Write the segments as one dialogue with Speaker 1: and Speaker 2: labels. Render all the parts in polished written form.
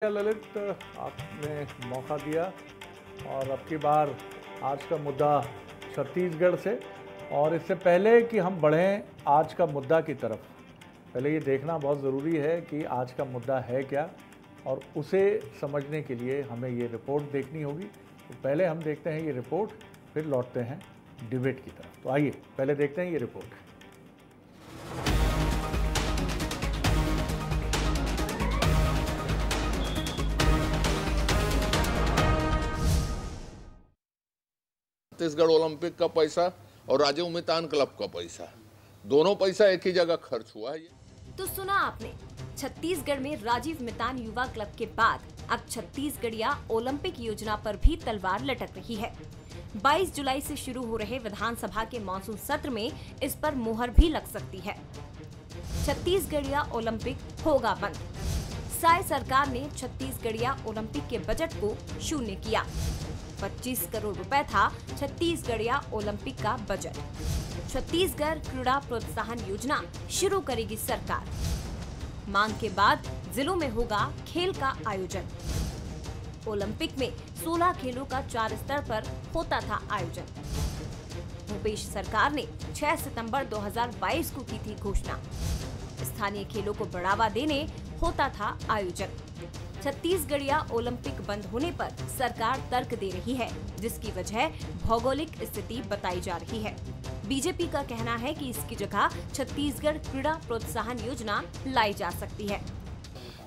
Speaker 1: ललित, आपने मौका दिया और अब की बार आज का मुद्दा छत्तीसगढ़ से। और इससे पहले कि हम बढ़ें आज का मुद्दा की तरफ, पहले ये देखना बहुत ज़रूरी है कि आज का मुद्दा है क्या, और उसे समझने के लिए हमें ये रिपोर्ट देखनी होगी। तो पहले हम देखते हैं ये रिपोर्ट, फिर लौटते हैं डिबेट की तरफ। तो आइए पहले देखते हैं ये रिपोर्ट।
Speaker 2: छत्तीसगढ़ ओलंपिक का पैसा और राजीव मितान क्लब का पैसा, दोनों पैसा एक ही जगह खर्च हुआ है।
Speaker 3: तो सुना आपने, छत्तीसगढ़ में राजीव मितान युवा क्लब के बाद अब छत्तीसगढ़िया ओलंपिक योजना पर भी तलवार लटक रही है। 22 जुलाई से शुरू हो रहे विधानसभा के मानसून सत्र में इस पर मुहर भी लग सकती है। छत्तीसगढ़िया ओलंपिक होगा बंद। साय सरकार ने छत्तीसगढ़िया ओलंपिक के बजट को शून्य किया। 25 करोड़ रुपए था छत्तीसगढ़िया ओलंपिक का बजट। छत्तीसगढ़ क्रीड़ा प्रोत्साहन योजना शुरू करेगी सरकार। मांग के बाद जिलों में होगा खेल का आयोजन। ओलंपिक में 16 खेलों का 4 स्तर पर होता था आयोजन। भूपेश सरकार ने 6 सितंबर 2022 को की थी घोषणा। स्थानीय खेलों को बढ़ावा देने होता था आयोजन। छत्तीसगढ़िया ओलंपिक बंद होने पर सरकार तर्क दे रही है, जिसकी वजह भौगोलिक स्थिति बताई जा रही है। बीजेपी का कहना है कि इसकी जगह छत्तीसगढ़ क्रीड़ा प्रोत्साहन योजना लाई जा सकती है।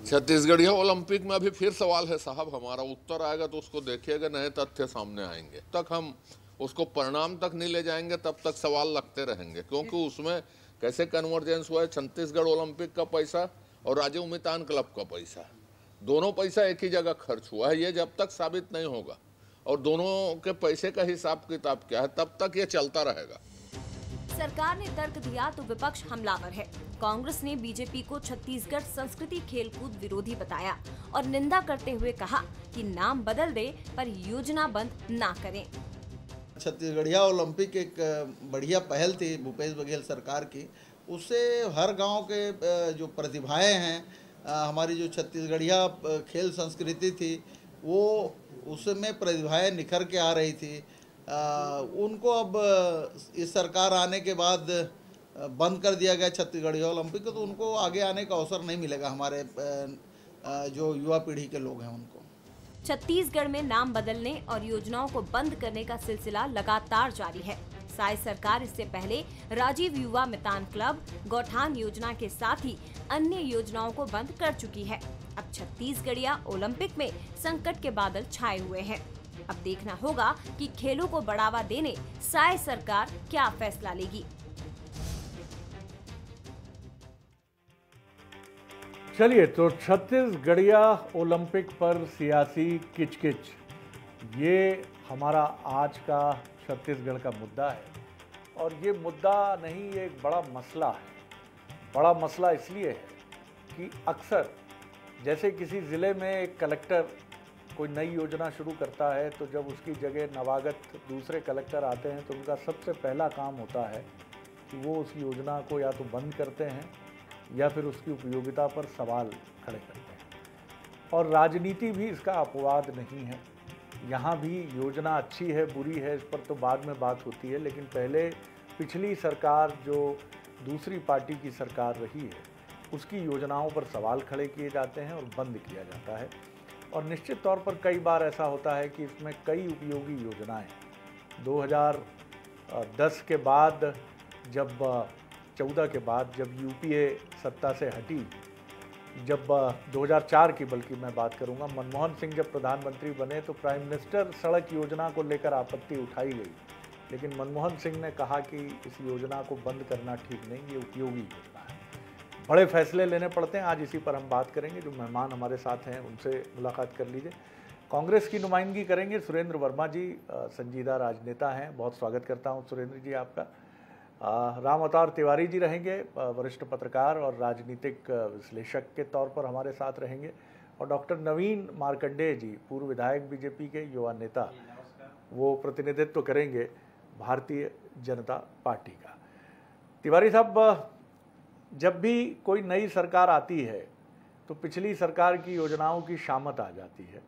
Speaker 2: छत्तीसगढ़िया ओलंपिक में अभी फिर सवाल है साहब, हमारा उत्तर आएगा तो उसको देखिएगा, नए तथ्य सामने आएंगे। तक हम उसको परिणाम तक नहीं ले जाएंगे तब तक सवाल लगते रहेंगे, क्योंकि उसमें कैसे कन्वर्जेंस हुआ है। छत्तीसगढ़ ओलंपिक का पैसा और राजीव मितान क्लब का पैसा, दोनों पैसा एक ही जगह खर्च हुआ है। ये जब तक साबित नहीं होगा और दोनों के पैसे का हिसाब किताब क्या है, तब तक ये चलता रहेगा।
Speaker 3: सरकार ने तर्क दिया तो विपक्ष हमलावर है। कांग्रेस ने बीजेपी को छत्तीसगढ़ संस्कृति खेलकूद विरोधी बताया और निंदा करते हुए कहा कि नाम बदल दे पर योजना बंद ना करें।
Speaker 4: छत्तीसगढ़िया ओलंपिक एक बढ़िया पहल थी भूपेश बघेल सरकार की। उससे हर गांव के जो प्रतिभाएं हैं, हमारी जो छत्तीसगढ़िया खेल संस्कृति थी, वो उसमें प्रतिभाएं निखर के आ रही थी। उनको अब इस सरकार आने के बाद बंद कर दिया गया छत्तीसगढ़िया ओलंपिक, तो उनको आगे आने का अवसर नहीं मिलेगा। हमारे जो युवा पीढ़ी के लोग हैं उनको।
Speaker 3: छत्तीसगढ़ में नाम बदलने और योजनाओं को बंद करने का सिलसिला लगातार जारी है। साय सरकार इससे पहले राजीव युवा मितान क्लब, गौठान योजना के साथ ही अन्य योजनाओं को बंद कर चुकी है। अब छत्तीसगढ़िया ओलंपिक में संकट के बादल छाए हुए हैं। अब देखना होगा कि खेलों को बढ़ावा देने साय सरकार क्या फैसला लेगी।
Speaker 1: चलिए, तो छत्तीसगढ़िया ओलंपिक पर सियासी किचकिच, ये हमारा आज का छत्तीसगढ़ का मुद्दा है। और ये मुद्दा नहीं, ये एक बड़ा मसला है। बड़ा मसला इसलिए है कि अक्सर जैसे किसी ज़िले में एक कलेक्टर कोई नई योजना शुरू करता है, तो जब उसकी जगह नवागत दूसरे कलेक्टर आते हैं तो उनका सबसे पहला काम होता है कि वो उस योजना को या तो बंद करते हैं या फिर उसकी उपयोगिता पर सवाल खड़े करते हैं। और राजनीति भी इसका अपवाद नहीं है। यहाँ भी योजना अच्छी है बुरी है इस पर तो बाद में बात होती है, लेकिन पहले पिछली सरकार जो दूसरी पार्टी की सरकार रही है, उसकी योजनाओं पर सवाल खड़े किए जाते हैं और बंद किया जाता है। और निश्चित तौर पर कई बार ऐसा होता है कि इसमें कई उपयोगी योजनाएं 2010 के बाद, जब 14 के बाद जब यूपीए सत्ता से हटी, जब 2004 की बल्कि मैं बात करूंगा, मनमोहन सिंह जब प्रधानमंत्री बने तो प्राइम मिनिस्टर सड़क योजना को लेकर आपत्ति उठाई गई, लेकिन मनमोहन सिंह ने कहा कि इस योजना को बंद करना ठीक नहीं, ये उपयोगी योजना है। बड़े फैसले लेने पड़ते हैं, आज इसी पर हम बात करेंगे। जो मेहमान हमारे साथ हैं उनसे मुलाकात कर लीजिए। कांग्रेस की नुमाइंदगी करेंगे सुरेंद्र वर्मा जी, संजीदा राजनेता हैं, बहुत स्वागत करता हूँ सुरेंद्र जी आपका। राम अवतार तिवारी जी रहेंगे, वरिष्ठ पत्रकार और राजनीतिक विश्लेषक के तौर पर हमारे साथ रहेंगे। और डॉक्टर नवीन मार्कंडेय जी, पूर्व विधायक बीजेपी के, युवा नेता, वो प्रतिनिधित्व करेंगे भारतीय जनता पार्टी का। तिवारी साहब, जब भी कोई नई सरकार आती है तो तो पिछली सरकार की योजनाओं की शामत आ जाती है।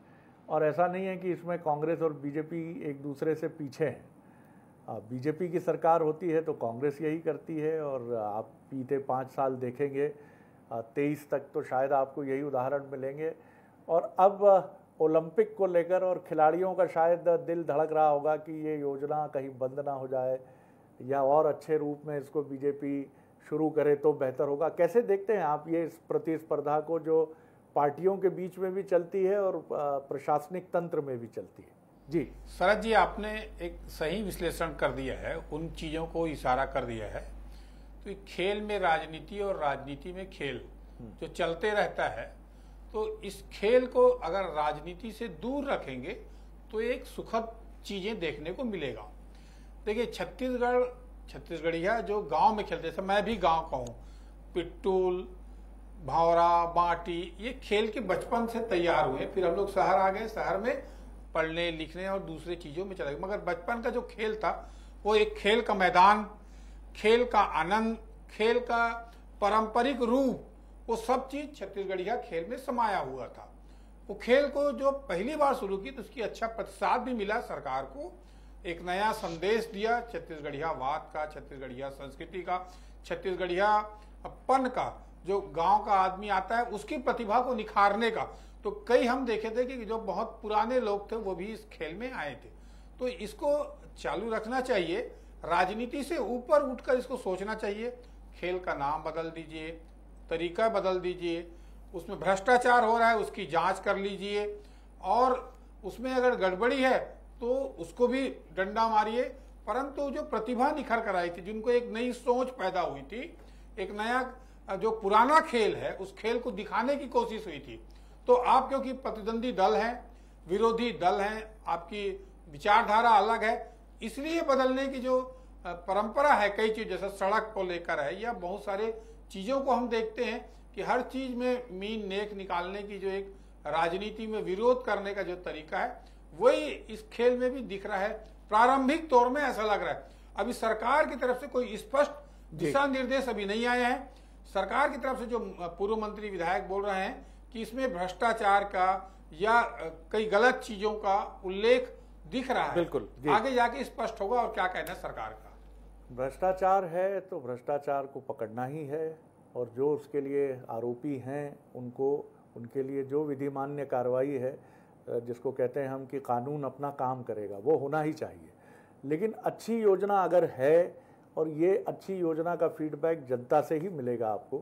Speaker 1: और ऐसा नहीं है कि इसमें कांग्रेस और बीजेपी एक दूसरे से पीछे हैं। बीजेपी की सरकार होती है तो कांग्रेस यही करती है, और आप बीते 5 साल देखेंगे 23 तक तो शायद आपको यही उदाहरण मिलेंगे। और अब ओलंपिक को लेकर और खिलाड़ियों का शायद दिल धड़क रहा होगा कि ये योजना कहीं बंद ना हो जाए या और अच्छे रूप में इसको बीजेपी शुरू करे तो बेहतर होगा। कैसे देखते हैं आप ये इस प्रतिस्पर्धा को जो पार्टियों के बीच में भी चलती है और प्रशासनिक तंत्र में भी चलती है? जी
Speaker 5: शरद जी, आपने एक सही विश्लेषण कर दिया है, उन चीज़ों को इशारा कर दिया है। तो खेल में राजनीति और राजनीति में खेल जो चलते रहता है, तो इस खेल को अगर राजनीति से दूर रखेंगे तो एक सुखद चीज़ें देखने को मिलेगा। देखिए, छत्तीसगढ़िया जो गांव में खेलते, जैसे मैं भी गांव का हूँ, पिट्टूल, भावरा, बाटी, ये खेल के बचपन से तैयार हुए। फिर हम लोग शहर आ गए, शहर में पढ़ने लिखने और दूसरे चीज़ों में चले गए। मगर बचपन का जो खेल था वो एक खेल का मैदान, खेल का आनंद, खेल का पारंपरिक रूप, वो सब चीज़ छत्तीसगढ़िया खेल में समाया हुआ था। वो खेल को जो पहली बार शुरू की तो उसकी अच्छा प्रतिसाद भी मिला सरकार को, एक नया संदेश दिया छत्तीसगढ़ियावाद का, छत्तीसगढ़िया संस्कृति का, छत्तीसगढ़ियापन का। जो गांव का आदमी आता है उसकी प्रतिभा को निखारने का। तो कई हम देखे थे कि जो बहुत पुराने लोग थे वो भी इस खेल में आए थे। तो इसको चालू रखना चाहिए, राजनीति से ऊपर उठकर इसको सोचना चाहिए। खेल का नाम बदल दीजिए, तरीका बदल दीजिए, उसमें भ्रष्टाचार हो रहा है उसकी जांच कर लीजिए, और उसमें अगर गड़बड़ी है तो उसको भी डंडा मारिए। परंतु जो प्रतिभा निखर कर आई थी, जिनको एक नई सोच पैदा हुई थी, एक नया जो पुराना खेल है उस खेल को दिखाने की कोशिश हुई थी। तो आप क्योंकि प्रतिद्वंदी दल हैं, विरोधी दल हैं, आपकी विचारधारा अलग है, इसलिए बदलने की जो परंपरा है, कई चीज जैसे सड़क को लेकर है या बहुत सारे चीजों को हम देखते हैं कि हर चीज में मीन नेक निकालने की जो एक राजनीति में विरोध करने का जो तरीका है, वही इस खेल में भी दिख रहा है। प्रारंभिक तौर में ऐसा लग रहा है। अभी सरकार की तरफ से कोई स्पष्ट दिशा निर्देश अभी नहीं आए हैं। सरकार की तरफ से जो पूर्व मंत्री विधायक बोल रहे हैं कि इसमें भ्रष्टाचार का या कई गलत चीजों का उल्लेख दिख रहा है।
Speaker 1: बिल्कुल,
Speaker 5: आगे जाके स्पष्ट होगा और क्या कहना है सरकार का।
Speaker 1: भ्रष्टाचार है तो भ्रष्टाचार को पकड़ना ही है, और जो उसके लिए आरोपी हैं उनको, उनके लिए जो विधिमान्य कार्रवाई है, जिसको कहते हैं हम कि कानून अपना काम करेगा, वो होना ही चाहिए। लेकिन अच्छी योजना अगर है, और ये अच्छी योजना का फीडबैक जनता से ही मिलेगा आपको,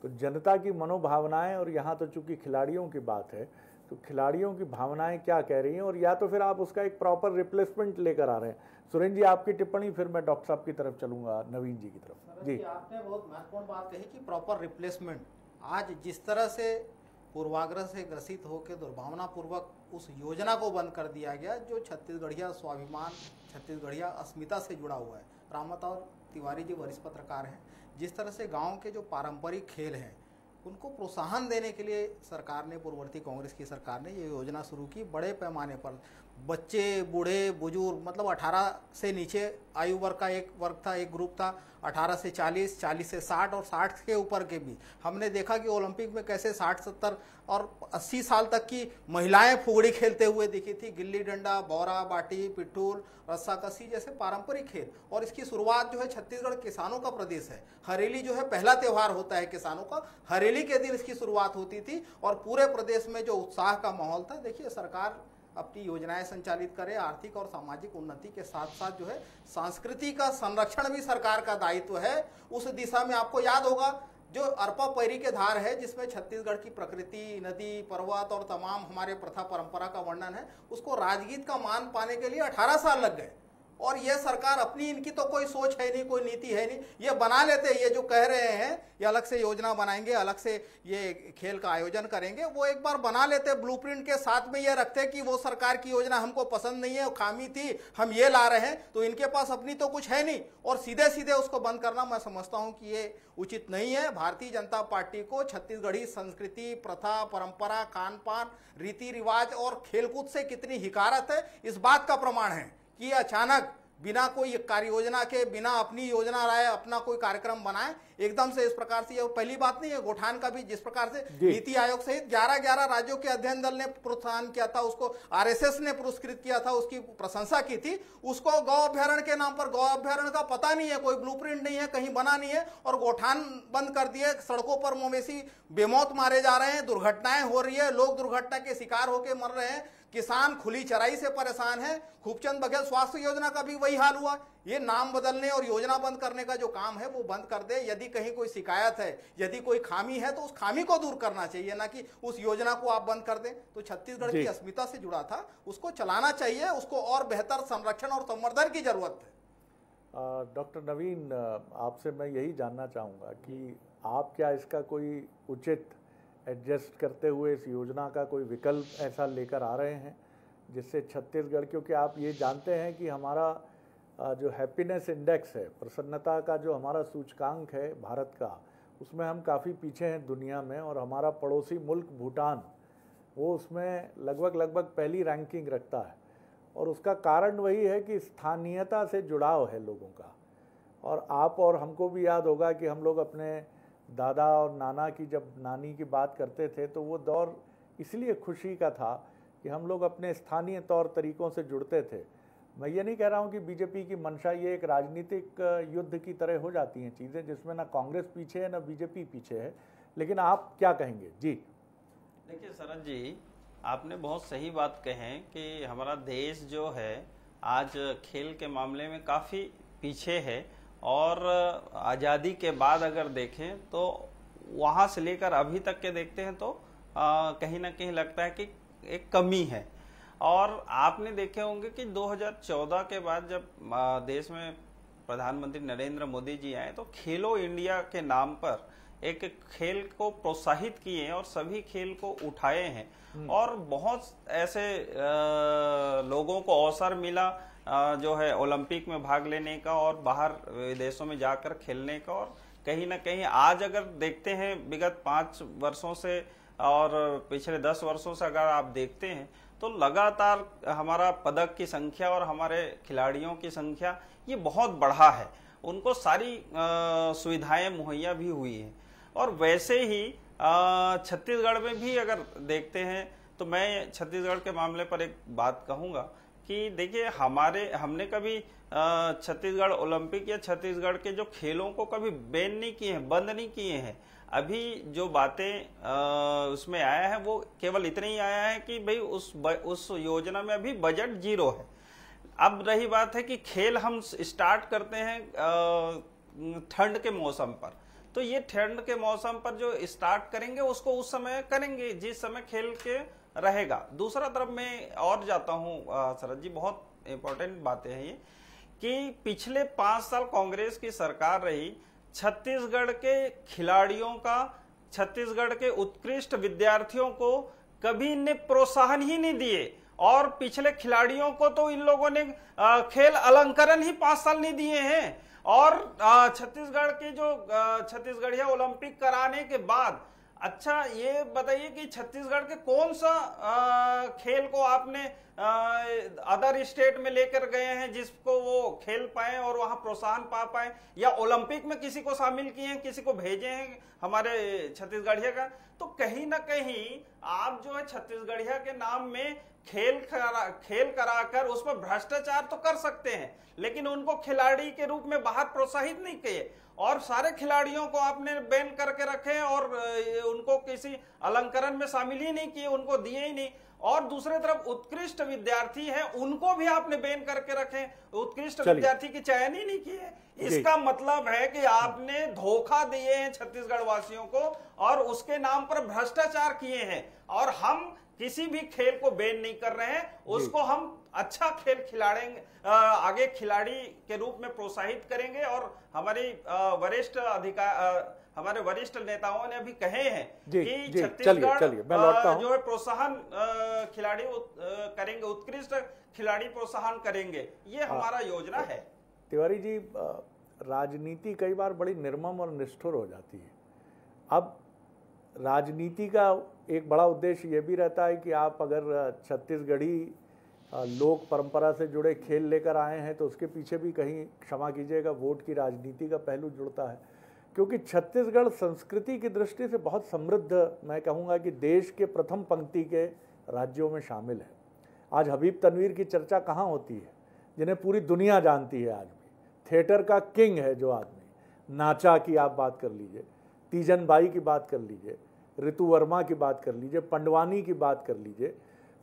Speaker 1: तो जनता की मनोभावनाएं, और यहाँ तो चूंकि खिलाड़ियों की बात है तो खिलाड़ियों की भावनाएं क्या कह रही हैं, और या तो फिर आप उसका एक प्रॉपर रिप्लेसमेंट लेकर आ रहे हैं। सुरेंद्र जी, आपकी टिप्पणी, फिर मैं डॉक्टर साहब की तरफ चलूंगा, नवीन जी की तरफ। जी,
Speaker 6: आपने बहुत महत्वपूर्ण बात कही कि प्रॉपर रिप्लेसमेंट। आज जिस तरह से पूर्वाग्रह से ग्रसित होकर दुर्भावनापूर्वक उस योजना को बंद कर दिया गया जो छत्तीसगढ़िया स्वाभिमान, छत्तीसगढ़िया अस्मिता से जुड़ा हुआ है। रामता तिवारी जी वरिष्ठ पत्रकार हैं। जिस तरह से गांव के जो पारंपरिक खेल हैं उनको प्रोत्साहन देने के लिए सरकार ने, पूर्ववर्ती कांग्रेस की सरकार ने ये योजना शुरू की। बड़े पैमाने पर बच्चे, बूढ़े, बुजुर्ग, मतलब 18 से नीचे आयु वर्ग का एक वर्ग था, एक ग्रुप था, 18 से 40, 40 से 60 और 60 के ऊपर के भी। हमने देखा कि ओलंपिक में कैसे 60, 70 और 80 साल तक की महिलाएं फुगड़ी खेलते हुए दिखी थी। गिल्ली डंडा, बौरा, बाटी, पिट्ठूल, रस्साकसी जैसे पारंपरिक खेल। और इसकी शुरुआत जो है, छत्तीसगढ़ किसानों का प्रदेश है। हरेली जो है पहला त्यौहार होता है किसानों का, हरेली के दिन इसकी शुरुआत होती थी और पूरे प्रदेश में जो उत्साह का माहौल था। देखिए, सरकार अपनी योजनाएं संचालित करे, आर्थिक और सामाजिक उन्नति के साथ साथ जो है संस्कृति का संरक्षण भी सरकार का दायित्व है। उस दिशा में आपको याद होगा जो अरपा पैरी के धार है, जिसमें छत्तीसगढ़ की प्रकृति, नदी, पर्वत और तमाम हमारे प्रथा परंपरा का वर्णन है, उसको राजगीत का मान पाने के लिए 18 साल लग गए। और ये सरकार अपनी, इनकी तो कोई सोच है नहीं, कोई नीति है नहीं, ये बना लेते। ये जो कह रहे हैं ये अलग से योजना बनाएंगे, अलग से ये खेल का आयोजन करेंगे, वो एक बार बना लेते ब्लूप्रिंट के साथ में ये रखते कि वो सरकार की योजना हमको पसंद नहीं है, खामी थी, हम ये ला रहे हैं। तो इनके पास अपनी तो कुछ है नहीं, और सीधे सीधे उसको बंद करना मैं समझता हूं कि ये उचित नहीं है। भारतीय जनता पार्टी को छत्तीसगढ़ी संस्कृति, प्रथा, परंपरा, खान पान, रीति रिवाज और खेलकूद से कितनी हिकारत है, इस बात का प्रमाण है कि अचानक बिना कोई कार्य योजना के, बिना अपनी योजना लाए अपना कोई कार्यक्रम बनाए, एकदम से इस प्रकार से, ये पहली बात नहीं है। गोठान का भी जिस प्रकार से नीति आयोग सहित 11 राज्यों के अध्ययन दल ने प्रोत्साहन किया था, उसको आरएसएस ने पुरस्कृत किया था, उसकी प्रशंसा की थी, उसको गौ अभ्यारण्य के नाम पर, गौ अभ्यारण्य का पता नहीं है, कोई ब्लूप्रिंट नहीं है, कहीं बना नहीं है, और गोठान बंद कर दिए। सड़कों पर मवेशी बेमौत मारे जा रहे हैं, दुर्घटनाएं हो रही है, लोग दुर्घटना के शिकार होकर मर रहे हैं, किसान खुली चराई से परेशान है। खूबचंद बघेल स्वास्थ्य योजना का भी वही हाल हुआ। ये नाम बदलने और योजना बंद करने का जो काम है वो बंद कर दे। यदि कहीं कोई शिकायत है, यदि कोई खामी है, तो उस खामी को दूर करना चाहिए, ना कि उस योजना को आप बंद कर दें। तो छत्तीसगढ़ की अस्मिता से जुड़ा था, उसको चलाना चाहिए, उसको और बेहतर संरक्षण और संवर्धन की जरूरत है।
Speaker 1: डॉक्टर नवीन, आपसे मैं यही जानना चाहूँगा कि आप क्या इसका कोई उचित एडजस्ट करते हुए इस योजना का कोई विकल्प ऐसा लेकर आ रहे हैं जिससे छत्तीसगढ़, क्योंकि आप ये जानते हैं कि हमारा जो हैप्पीनेस इंडेक्स है, प्रसन्नता का जो हमारा सूचकांक है भारत का, उसमें हम काफ़ी पीछे हैं दुनिया में, और हमारा पड़ोसी मुल्क भूटान वो उसमें लगभग पहली रैंकिंग रखता है। और उसका कारण वही है कि स्थानीयता से जुड़ाव है लोगों का। और आप और हमको भी याद होगा कि हम लोग अपने दादा और नाना की, जब नानी की बात करते थे, तो वो दौर इसलिए खुशी का था कि हम लोग अपने स्थानीय तौर तरीक़ों से जुड़ते थे। मैं ये नहीं कह रहा हूँ कि बीजेपी की मंशा ये एक राजनीतिक युद्ध की तरह हो जाती हैं चीज़ें, जिसमें ना कांग्रेस पीछे है ना बीजेपी पीछे है, लेकिन आप क्या कहेंगे? जी
Speaker 7: देखिए शरद जी, आपने बहुत सही बात कहे कि हमारा देश जो है आज खेल के मामले में काफ़ी पीछे है, और आज़ादी के बाद अगर देखें तो वहाँ से लेकर अभी तक के देखते हैं तो कहीं ना कहीं लगता है कि एक कमी है। और आपने देखे होंगे कि 2014 के बाद जब देश में प्रधानमंत्री नरेंद्र मोदी जी आए तो खेलो इंडिया के नाम पर एक खेल को प्रोत्साहित किए और सभी खेल को उठाए हैं, और बहुत ऐसे लोगों को अवसर मिला जो है ओलंपिक में भाग लेने का और बाहर विदेशों में जाकर खेलने का। और कहीं ना कहीं आज अगर देखते हैं विगत 5 वर्षों से और पिछले 10 वर्षों से अगर आप देखते हैं तो लगातार हमारा पदक की संख्या और हमारे खिलाड़ियों की संख्या ये बहुत बढ़ा है, उनको सारी सुविधाएं मुहैया भी हुई हैं। और वैसे ही छत्तीसगढ़ में भी अगर देखते हैं तो मैं छत्तीसगढ़ के मामले पर एक बात कहूँगा कि देखिए हमने कभी छत्तीसगढ़ ओलंपिक या छत्तीसगढ़ के जो खेलों को कभी बैन नहीं किए हैं, बंद नहीं किए हैं। अभी जो बातें उसमें आया है वो केवल इतना ही आया है कि भाई उस योजना में अभी बजट 0 है। अब रही बात है कि खेल हम स्टार्ट करते हैं ठंड के मौसम पर, तो ये ठंड के मौसम पर जो स्टार्ट करेंगे उसको उस समय करेंगे जिस समय खेल के रहेगा। दूसरा तरफ मैं और जाता हूँ शरद जी, बहुत इंपॉर्टेंट बातें हैं ये कि पिछले 5 साल कांग्रेस की सरकार रही, छत्तीसगढ़ के खिलाड़ियों का, छत्तीसगढ़ के उत्कृष्ट विद्यार्थियों को कभी इनने प्रोत्साहन ही नहीं दिए, और पिछले खिलाड़ियों को तो इन लोगों ने खेल अलंकरण ही 5 साल नहीं दिए हैं। और छत्तीसगढ़ के जो छत्तीसगढ़िया ओलंपिक कराने के बाद, अच्छा ये बताइए कि छत्तीसगढ़ के कौन सा खेल को आपने अदर स्टेट में लेकर गए हैं जिसको वो खेल पाए और वहां प्रोत्साहन पा पाए, या ओलंपिक में किसी को शामिल किए हैं, किसी को भेजे हैं हमारे छत्तीसगढ़िया का? तो कहीं ना कहीं आप जो है छत्तीसगढ़िया के नाम में खेल कराकर उस पर भ्रष्टाचार तो कर सकते हैं, लेकिन उनको खिलाड़ी के रूप में बाहर प्रोत्साहित नहीं किए, और सारे खिलाड़ियों को आपने बैन करके रखे और उनको किसी अलंकरण में शामिल ही नहीं किए, उनको दिए ही नहीं। और दूसरी तरफ उत्कृष्ट विद्यार्थी हैं, उनको भी आपने बैन करके रखे, उत्कृष्ट विद्यार्थी की चयन ही नहीं किए। इसका मतलब है कि आपने धोखा दिए हैं छत्तीसगढ़ वासियों को और उसके नाम पर भ्रष्टाचार किए हैं। और हम किसी भी खेल को बैन नहीं कर रहे हैं, उसको हम अच्छा खेल खिलाड़ेंगे, आगे खिलाड़ी के रूप में प्रोत्साहित करेंगे। और हमारी हमारे वरिष्ठ नेताओं ने अभी कहे हैं कि छत्तीसगढ़ जो है प्रोत्साहन खिलाड़ी करेंगे, उत्कृष्ट खिलाड़ी प्रोत्साहन करेंगे, ये हमारा योजना है।
Speaker 1: तिवारी जी, राजनीति कई बार बड़ी निर्मम और निष्ठुर हो जाती है। अब राजनीति का एक बड़ा उद्देश्य ये भी रहता है कि आप अगर छत्तीसगढ़ी लोक परंपरा से जुड़े खेल लेकर आए हैं तो उसके पीछे भी कहीं, क्षमा कीजिएगा, वोट की राजनीति का पहलू जुड़ता है। क्योंकि छत्तीसगढ़ संस्कृति की दृष्टि से बहुत समृद्ध, मैं कहूँगा कि देश के प्रथम पंक्ति के राज्यों में शामिल है। आज हबीब तनवीर की चर्चा कहाँ होती है, जिन्हें पूरी दुनिया जानती है। आज भी थिएटर का किंग है जो आदमी। नाचा की आप बात कर लीजिए, तीजन बाई की बात कर लीजिए, ऋतु वर्मा की बात कर लीजिए, पंडवानी की बात कर लीजिए।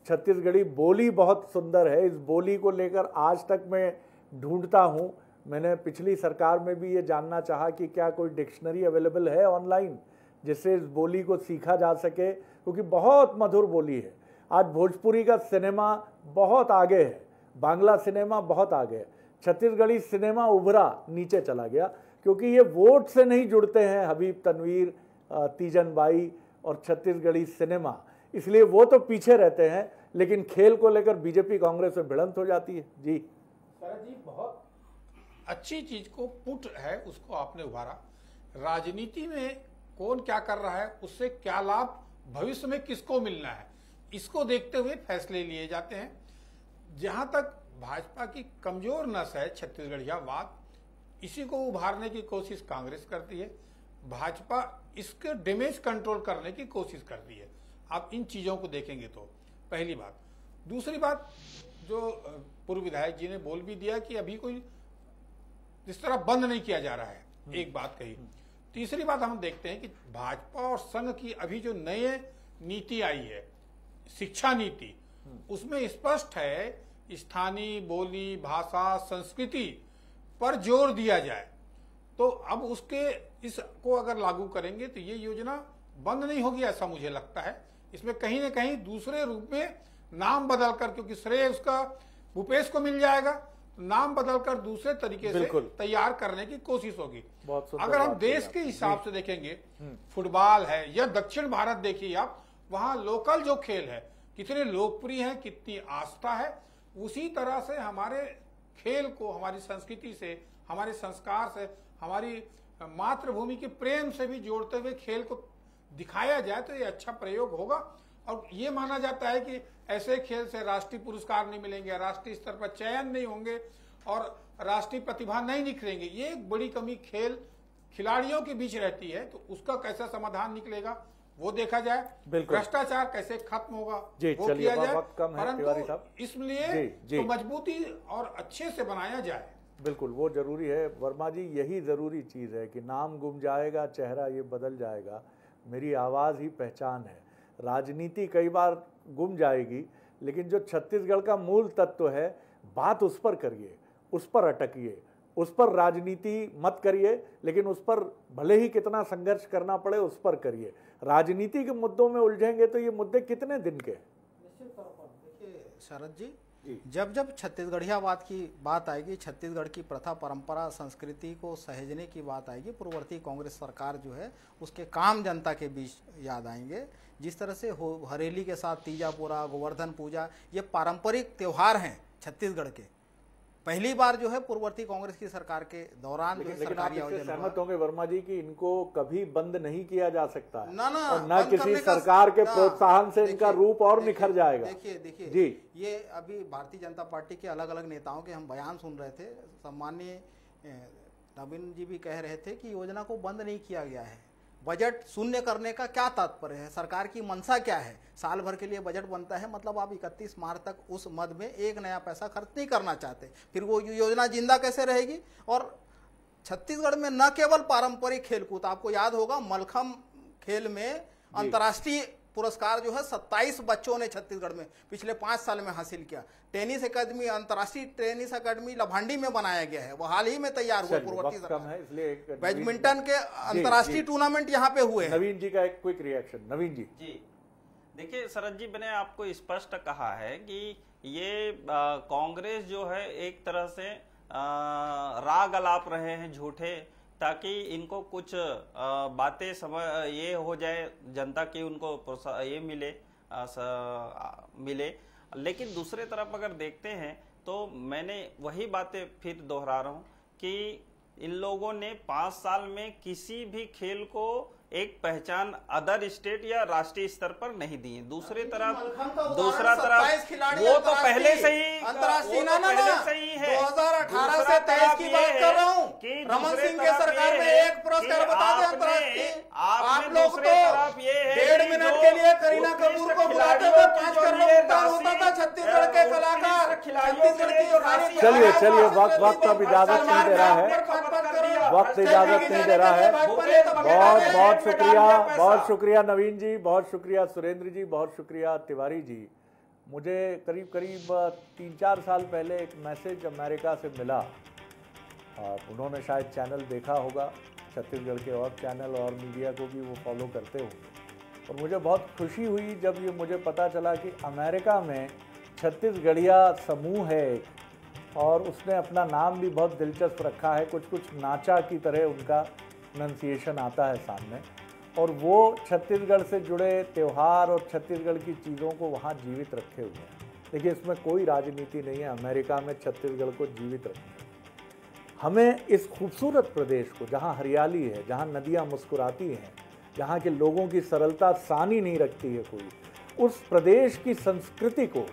Speaker 1: छत्तीसगढ़ी बोली बहुत सुंदर है। इस बोली को लेकर आज तक मैं ढूंढता हूँ। मैंने पिछली सरकार में भी ये जानना चाहा कि क्या कोई डिक्शनरी अवेलेबल है ऑनलाइन जिससे इस बोली को सीखा जा सके, क्योंकि बहुत मधुर बोली है। आज भोजपुरी का सिनेमा बहुत आगे है, बांग्ला सिनेमा बहुत आगे है, छत्तीसगढ़ी सिनेमा उभरा नीचे चला गया, क्योंकि ये वोट से नहीं जुड़ते हैं हबीब तनवीर, तीजन बाई और छत्तीसगढ़ी सिनेमा, इसलिए वो तो पीछे रहते हैं। लेकिन खेल को लेकर बीजेपी कांग्रेस में भिड़ंत हो जाती है। जी
Speaker 5: शरद जी, बहुत अच्छी चीज को पुट है, उसको आपने उभारा। राजनीति में कौन क्या कर रहा है, उससे क्या लाभ भविष्य में किसको मिलना है, इसको देखते हुए फैसले लिए जाते हैं। जहां तक भाजपा की कमजोर नस है छत्तीसगढ़ियावाद, इसी को उभारने की कोशिश कांग्रेस करती है, भाजपा इसके डैमेज कंट्रोल करने की कोशिश करती है। आप इन चीजों को देखेंगे तो पहली बात। दूसरी बात, जो पूर्व विधायक जी ने बोल भी दिया कि अभी कोई इस तरह बंद नहीं किया जा रहा है, एक बात कही। तीसरी बात हम देखते हैं कि भाजपा और संघ की अभी जो नए नीति आई है, शिक्षा नीति, उसमें स्पष्ट है स्थानीय बोली, भाषा, संस्कृति पर जोर दिया जाए। तो अब उसके इसको अगर लागू करेंगे तो ये योजना बंद नहीं होगी, ऐसा मुझे लगता है। इसमें कहीं न कहीं दूसरे रूप में नाम बदलकर, क्योंकि श्रेय उसका भूपेश को मिल जाएगा, नाम बदलकर दूसरे तरीके से तैयार करने की कोशिश होगी। अगर हम देश के हिसाब से देखेंगे, फुटबॉल है या दक्षिण भारत देखिए आप, वहां लोकल जो खेल है कितने लोकप्रिय है, कितनी आस्था है, उसी तरह से हमारे खेल को हमारी संस्कृति से, हमारे संस्कार से, हमारी मातृभूमि के प्रेम से भी जोड़ते हुए खेल को दिखाया जाए तो ये अच्छा प्रयोग होगा। और ये माना जाता है कि ऐसे खेल से राष्ट्रीय पुरस्कार नहीं मिलेंगे, राष्ट्रीय स्तर पर चयन नहीं होंगे और राष्ट्रीय प्रतिभा नहीं निखरेंगे। ये एक बड़ी कमी खेल खिलाड़ियों के बीच रहती है, तो उसका कैसा समाधान निकलेगा वो देखा जाए। भ्रष्टाचार कैसे खत्म होगा वो किया जाए, परंतु इसलिए तो मजबूती और अच्छे से बनाया जाए।
Speaker 1: बिल्कुल वो जरूरी है वर्मा जी, यही जरूरी चीज है कि नाम गुम जाएगा, चेहरा ये बदल जाएगा, मेरी आवाज ही पहचान है। राजनीति कई बार गुम जाएगी, लेकिन जो छत्तीसगढ़ का मूल तत्व है, बात उस पर करिए, उस पर अटकिए, उस पर राजनीति मत करिए, लेकिन उस पर भले ही कितना संघर्ष करना पड़े उस पर करिए। राजनीति के मुद्दों में उलझेंगे तो ये मुद्दे कितने दिन के।
Speaker 6: निश्चित तौर पर देखिए शरद जी, जब जब छत्तीसगढ़ियावाद की बात आएगी, छत्तीसगढ़ की प्रथा परंपरा संस्कृति को सहेजने की बात आएगी, पूर्ववर्ती कांग्रेस सरकार जो है उसके काम जनता के बीच याद आएंगे। जिस तरह से हरेली के साथ तीजापुरा, गोवर्धन पूजा, ये पारंपरिक त्योहार हैं छत्तीसगढ़ के। पहली बार जो है पूर्ववर्ती कांग्रेस की सरकार के दौरान
Speaker 1: लेकिन आप इससे सहमत होंगे वर्मा जी कि इनको कभी बंद नहीं किया जा सकता है,
Speaker 6: ना
Speaker 1: और न किसी सरकार के प्रोत्साहन से इनका रूप और निखर जाएगा।
Speaker 6: देखिए
Speaker 1: जी,
Speaker 6: ये अभी भारतीय जनता पार्टी के अलग अलग नेताओं के हम बयान सुन रहे थे। सम्माननीय नवीन जी भी कह रहे थे कि योजना को बंद नहीं किया गया है। बजट शून्य करने का क्या तात्पर्य है, सरकार की मंशा क्या है? साल भर के लिए बजट बनता है, मतलब आप 31 मार्च तक उस मद में एक नया पैसा खर्च नहीं करना चाहते, फिर वो योजना जिंदा कैसे रहेगी? और छत्तीसगढ़ में न केवल पारंपरिक खेलकूद, आपको याद होगा मलखम खेल में अंतर्राष्ट्रीय पुरस्कार जो है 27 बच्चों ने छत्तीसगढ़ में पिछले 5 साल में हासिल किया। टेनिस एकेडमी, अंतर्राष्ट्रीय टेनिस एकेडमी लभांडी में बनाया गया है, वो हाल ही में तैयार हुआ पूर्ववर्ती सरकार। बैडमिंटन के अंतर्राष्ट्रीय टूर्नामेंट यहाँ पे हुए।
Speaker 1: नवीन जी का एक क्विक रिएक्शन। नवीन जी
Speaker 7: देखिए शरद जी, मैंने आपको स्पष्ट कहा है कि ये कांग्रेस जो है एक तरह से राग अलाप रहे हैं झूठे, ताकि इनको कुछ बातें समझ ये हो जाए, जनता की उनको ये मिले। लेकिन दूसरे तरफ अगर देखते हैं तो मैंने वही बातें फिर दोहरा रहा हूं कि इन लोगों ने 5 साल में किसी भी खेल को एक पहचान अदर स्टेट या राष्ट्रीय स्तर पर नहीं दी है। दूसरा तरफ वो तो पहले से ही
Speaker 6: अंतर्राष्ट्रीय ना
Speaker 7: 2018
Speaker 6: से 23 की बात कर रहा हूँ। रमन सिंह के सरकार में एक पुरस्कार बता दें अंतर्राष्ट्रीय। आप लोग तो 1.5 मिनट के लिए करीना कपूर को बुलाते हुए 5 करोड़ भुगतान होता था छत्तीसगढ़ के कलाकार, छत्तीसगढ़ की जो रानी।
Speaker 1: चलिए वक्त अब इजाजत नहीं दे रहा है, वक्त इजाजत नहीं दे रहा है। बहुत शुक्रिया नवीन जी, बहुत शुक्रिया सुरेंद्र जी, बहुत शुक्रिया तिवारी जी। मुझे करीब 3-4 साल पहले एक मैसेज अमेरिका से मिला, उन्होंने शायद चैनल देखा होगा, छत्तीसगढ़ के और चैनल और मीडिया को भी वो फॉलो करते होंगे, और मुझे बहुत खुशी हुई जब ये मुझे पता चला कि अमेरिका में छत्तीसगढ़िया समूह है एक, और उसने अपना नाम भी बहुत दिलचस्प रखा है, कुछ नाचा की तरह उनका प्रोनंसिएशन आता है सामने, और वो छत्तीसगढ़ से जुड़े त्यौहार और छत्तीसगढ़ की चीज़ों को वहाँ जीवित रखे हुए हैं। देखिए, इसमें कोई राजनीति नहीं है अमेरिका में छत्तीसगढ़ को जीवित रखने। हमें इस खूबसूरत प्रदेश को, जहाँ हरियाली है, जहाँ नदियाँ मुस्कुराती हैं, जहाँ के लोगों की सरलता सानी नहीं रखती है कोई, उस प्रदेश की संस्कृति को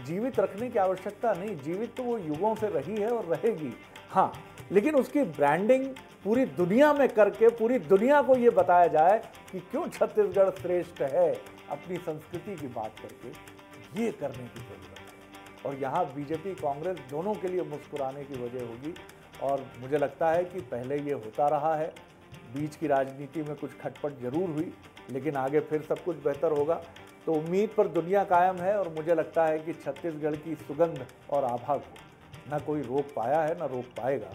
Speaker 1: जीवित रखने की आवश्यकता नहीं। जीवित तो वो युगों से रही है और रहेगी, हाँ, लेकिन उसकी ब्रांडिंग पूरी दुनिया में करके पूरी दुनिया को ये बताया जाए कि क्यों छत्तीसगढ़ श्रेष्ठ है, अपनी संस्कृति की बात करके, ये करने की जरूरत है। और यहाँ बीजेपी कांग्रेस दोनों के लिए मुस्कुराने की वजह होगी, और मुझे लगता है कि पहले ये होता रहा है, बीच की राजनीति में कुछ खटपट जरूर हुई, लेकिन आगे फिर सब कुछ बेहतर होगा। तो उम्मीद पर दुनिया कायम है, और मुझे लगता है कि छत्तीसगढ़ की सुगंध और आभा को न कोई रोक पाया है, न रोक पाएगा,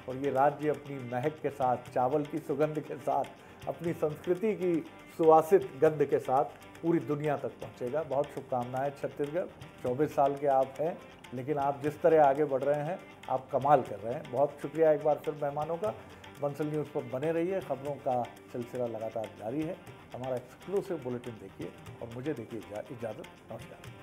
Speaker 1: और ये राज्य अपनी महक के साथ, चावल की सुगंध के साथ, अपनी संस्कृति की सुवासित गंध के साथ पूरी दुनिया तक पहुंचेगा। बहुत शुभकामनाएं छत्तीसगढ़। 24 साल के आप हैं, लेकिन आप जिस तरह आगे बढ़ रहे हैं, आप कमाल कर रहे हैं। बहुत शुक्रिया एक बार फिर मेहमानों का। बंसल न्यूज़ पर बने रहिए, खबरों का सिलसिला लगातार जारी है। हमारा एक्सक्लूसिव बुलेटिन देखिए और मुझे देखिए इजाज़त। नमस्कार।